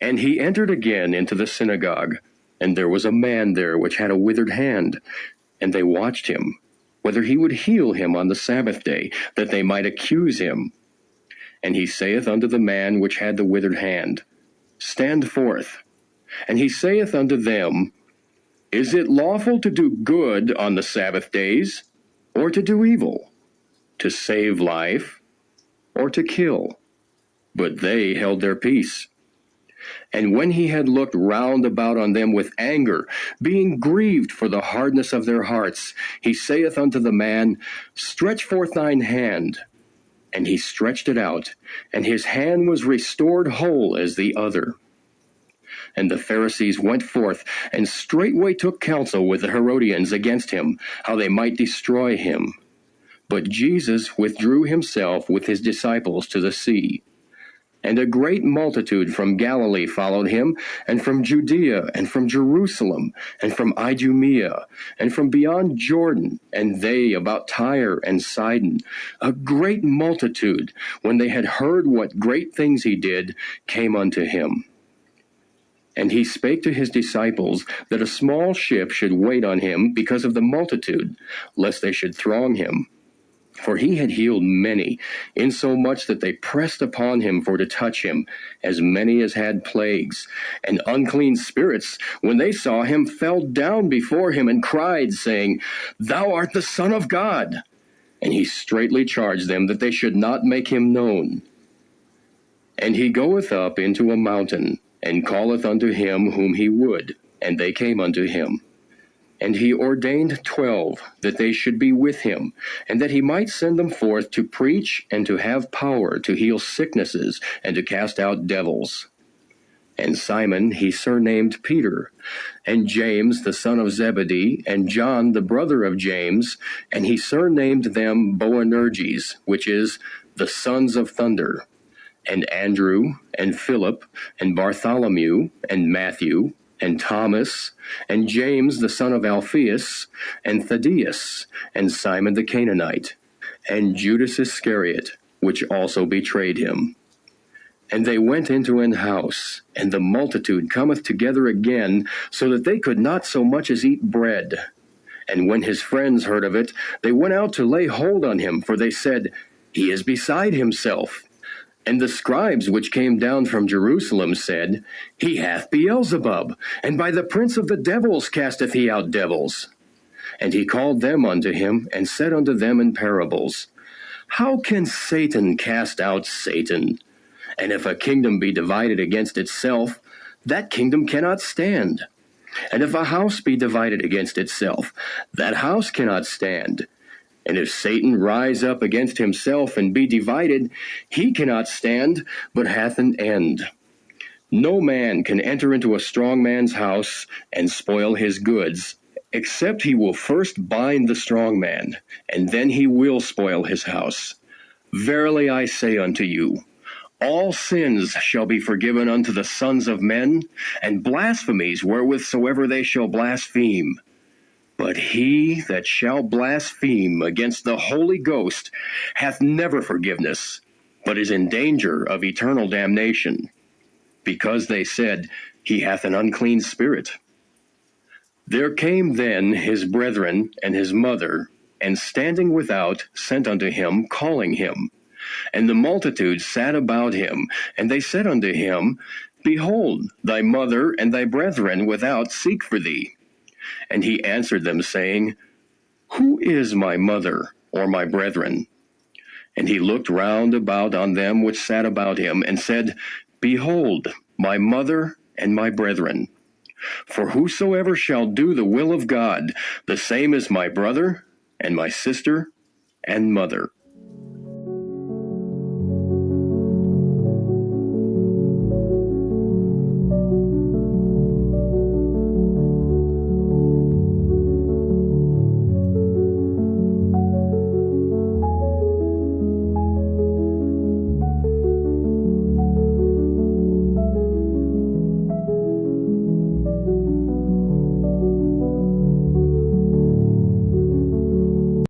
And he entered again into the synagogue, and there was a man there which had a withered hand. And they watched him, whether he would heal him on the Sabbath day, that they might accuse him. And he saith unto the man which had the withered hand, Stand forth. And he saith unto them, Is it lawful to do good on the Sabbath days, or to do evil, to save life, or to kill? But they held their peace. And when he had looked round about on them with anger, being grieved for the hardness of their hearts, he saith unto the man, Stretch forth thine hand. And he stretched it out, and his hand was restored whole as the other. And the Pharisees went forth, and straightway took counsel with the Herodians against him, how they might destroy him. But Jesus withdrew himself with his disciples to the sea. And a great multitude from Galilee followed him, and from Judea, and from Jerusalem, and from Idumea, and from beyond Jordan, and they about Tyre and Sidon. A great multitude, when they had heard what great things he did, came unto him. And he spake to his disciples that a small ship should wait on him because of the multitude, lest they should throng him. For he had healed many, insomuch that they pressed upon him for to touch him, as many as had plagues. And unclean spirits, when they saw him, fell down before him and cried, saying, Thou art the Son of God. And he straitly charged them that they should not make him known. And he goeth up into a mountain, and calleth unto him whom he would, and they came unto him. And he ordained 12, that they should be with him, and that he might send them forth to preach, and to have power to heal sicknesses, and to cast out devils. And Simon he surnamed Peter, and James the son of Zebedee, and John the brother of James, and he surnamed them Boanerges, which is, the sons of thunder, and Andrew, and Philip, and Bartholomew, and Matthew, and Thomas, and James the son of Alphaeus, and Thaddeus, and Simon the Canaanite, and Judas Iscariot, which also betrayed him. And they went into an house, and the multitude cometh together again, so that they could not so much as eat bread. And when his friends heard of it, they went out to lay hold on him, for they said, He is beside himself. And the scribes which came down from Jerusalem said, He hath Beelzebub, and by the prince of the devils casteth he out devils. And he called them unto him, and said unto them in parables, How can Satan cast out Satan? And if a kingdom be divided against itself, that kingdom cannot stand. And if a house be divided against itself, that house cannot stand. And if Satan rise up against himself and be divided, he cannot stand, but hath an end. No man can enter into a strong man's house and spoil his goods, except he will first bind the strong man, and then he will spoil his house. Verily I say unto you, all sins shall be forgiven unto the sons of men, and blasphemies wherewith soever they shall blaspheme. But he that shall blaspheme against the Holy Ghost hath never forgiveness, but is in danger of eternal damnation, because they said, He hath an unclean spirit. There came then his brethren and his mother, and standing without sent unto him, calling him. And the multitude sat about him, and they said unto him, Behold, thy mother and thy brethren without seek for thee. And he answered them, saying, Who is my mother or my brethren? And he looked round about on them which sat about him, and said, Behold, my mother and my brethren. For whosoever shall do the will of God, the same is my brother, and my sister, and mother.